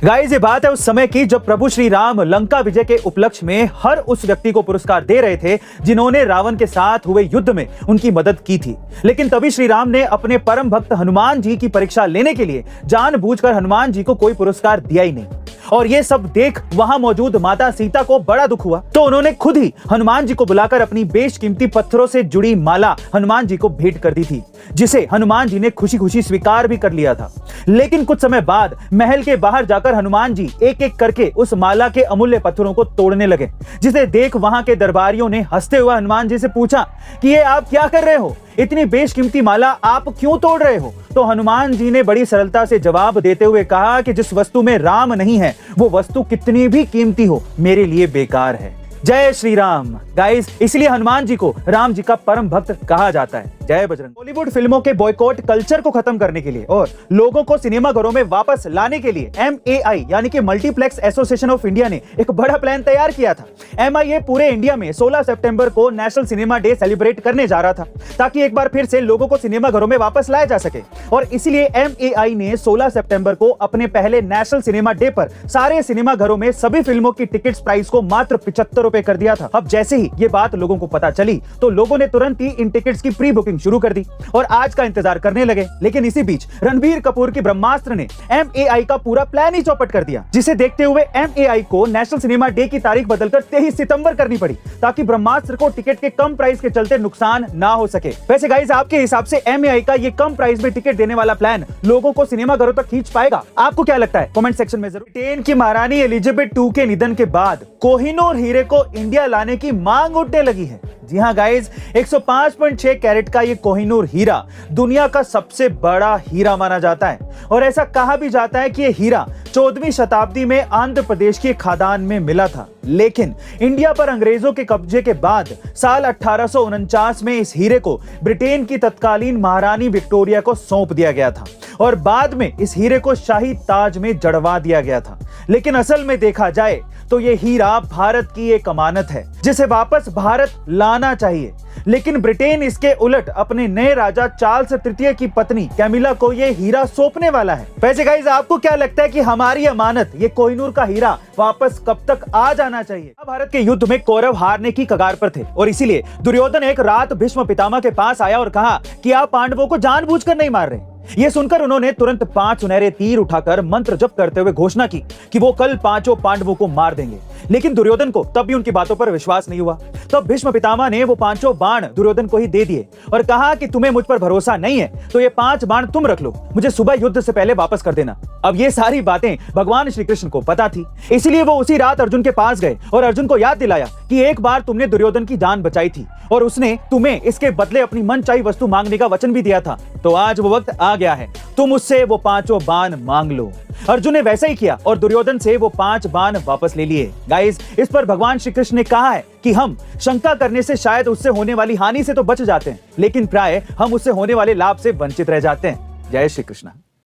Guys, ये बात है उस समय की जब प्रभु श्री राम लंका विजय के उपलक्ष्य में हर उस व्यक्ति को पुरस्कार दे रहे थे जिन्होंने रावण के साथ हुए युद्ध में उनकी मदद की थी। लेकिन तभी श्री राम ने अपने परम भक्त हनुमान जी की परीक्षा लेने के लिए जानबूझकर हनुमान जी को कोई पुरस्कार दिया ही नहीं। और ये सब देख वहां मौजूद माता सीता को बड़ा दुख हुआ, तो उन्होंने खुद ही हनुमान जी को बुलाकर अपनी बेशकीमती पत्थरों से जुड़ी माला हनुमान जी को भेंट कर दी थी, जिसे हनुमान जी ने खुशी खुशी स्वीकार भी कर लिया था। लेकिन कुछ समय बाद महल के बाहर जाकर हनुमान जी एक एक करके उस माला के अमूल्य पत्थरों को तोड़ने लगे, जिसे देख वहां के दरबारियों ने हंसते हुए हनुमान जी से पूछा कि ये आप क्या कर रहे हो, इतनी बेशकीमती माला आप क्यों तोड़ रहे हो? तो हनुमान जी ने बड़ी सरलता से जवाब देते हुए कहा कि जिस वस्तु में राम नहीं है वो वस्तु कितनी भी कीमती हो मेरे लिए बेकार है। जय श्री राम। गाइस, इसलिए हनुमान जी को राम जी का परम भक्त कहा जाता है। जय बजरंग। बॉलीवुड फिल्मों के बॉयकॉट कल्चर को खत्म करने के लिए और लोगों को सिनेमाघरों में वापस लाने के लिए MAI यानी कि मल्टीप्लेक्स एसोसिएशन ऑफ इंडिया ने एक बड़ा प्लान तैयार किया था। MIA पूरे इंडिया में 16 सितंबर को नेशनल सिनेमा डे सेलिब्रेट करने जा रहा था, ताकि एक बार फिर से लोगों को सिनेमाघरों में वापस लाया जा सके। और इसलिए MAI ने 16 सितंबर को अपने पहले नेशनल सिनेमा डे पर सारे सिनेमाघरों में सभी फिल्मों की टिकट्स प्राइस को मात्र 75 रुपए कर दिया था। अब जैसे ही ये बात लोगों को पता चली तो लोगों ने तुरंत ही इन टिकट्स की प्री बुकिंग शुरू कर दी और आज का इंतजार करने लगे। लेकिन इसी बीच रणबीर कपूर की ब्रह्मास्त्र ने MAI का पूरा प्लान ही चौपट कर दिया, जिसे देखते हुए MAI को नेशनल सिनेमा डे की तारीख बदलकर 23 सितंबर करनी पड़ी, ताकि ब्रह्मास्त्र को टिकट के कम प्राइस के चलते नुकसान ना हो सके। वैसे गाइस, आपके हिसाब से MAI का ये कम प्राइस में टिकट देने वाला प्लान लोगों को सिनेमाघरों तक खींच पाएगा? आपको क्या लगता है? कमेंट सेक्शन में जरूर। ब्रिटेन की महारानी एलिजाबेथ II के निधन के बाद कोहिनूर हीरे को इंडिया लाने की मांग उठने लगी है। जी हाँ गाइस, 105.6 कैरेट का ये कोहिनूर हीरा दुनिया का सबसे बड़ा हीरा माना जाता है और ऐसा कहा भी जाता है कि ये हीरा 14वीं शताब्दी में आंध्र प्रदेश की खादान में मिला था। लेकिन इंडिया पर अंग्रेजों के कब्जे के बाद साल 1849 में इस हीरे को ब्रिटेन की तत्कालीन महारानी विक्टोरिया को सौंप दिया गया था और बाद में इस हीरे को शाही ताज में जड़वा दिया गया था। लेकिन असल में देखा जाए तो ये हीरा भारत की एक अमानत है जिसे वापस भारत लाना चाहिए। लेकिन ब्रिटेन इसके उलट अपने नए राजा चार्ल्स तृतीय की पत्नी कैमिला को ये हीरा सौंपने वाला है। वैसे गाइस, आपको क्या लगता है कि हमारी अमानत ये कोहिनूर का हीरा वापस कब तक आ जाना चाहिए? भारत के युद्ध में कौरव हारने की कगार पर थे और इसीलिए दुर्योधन एक रात भीष्म पितामह के पास आया और कहा कि आप पांडवों को जानबूझकर नहीं मार रहे। ये सुनकर उन्होंने तुरंत 5 सुनहरे तीर उठाकर मंत्र जप करते हुए घोषणा की कि वो कल 5 पांडवों को मार देंगे। लेकिन दुर्योधन को तब भी उनकी बातों पर विश्वास नहीं हुआ। तब भीष्म पितामह ने वो 5 बाण दुर्योधन को ही दे दिए और कहा कि तुम्हें मुझ पर भरोसा नहीं है तो ये 5 बाण तुम रख लो, मुझे सुबह युद्ध से पहले वापस कर देना। अब ये सारी बातें भगवान श्री कृष्ण को पता थी, इसलिए वो उसी रात अर्जुन के पास गए और अर्जुन को याद दिलाया कि एक बार तुमने दुर्योधन की जान बचाई थी और उसने तुम्हें इसके बदले अपनी मनचाही वस्तु मांगने का वचन भी दिया था। तो आज वो वक्त आ गया है, तुम उससे वो 5 बाण मांग लो। अर्जुन ने वैसा ही किया और दुर्योधन से वो 5 बाण वापस ले लिए। गाइस, इस पर भगवान श्री कृष्ण ने कहा है कि हम शंका करने से शायद उससे होने वाली हानि से तो बच जाते हैं, लेकिन प्राय हम उससे होने वाले लाभ से वंचित रह जाते हैं। जय श्री कृष्ण।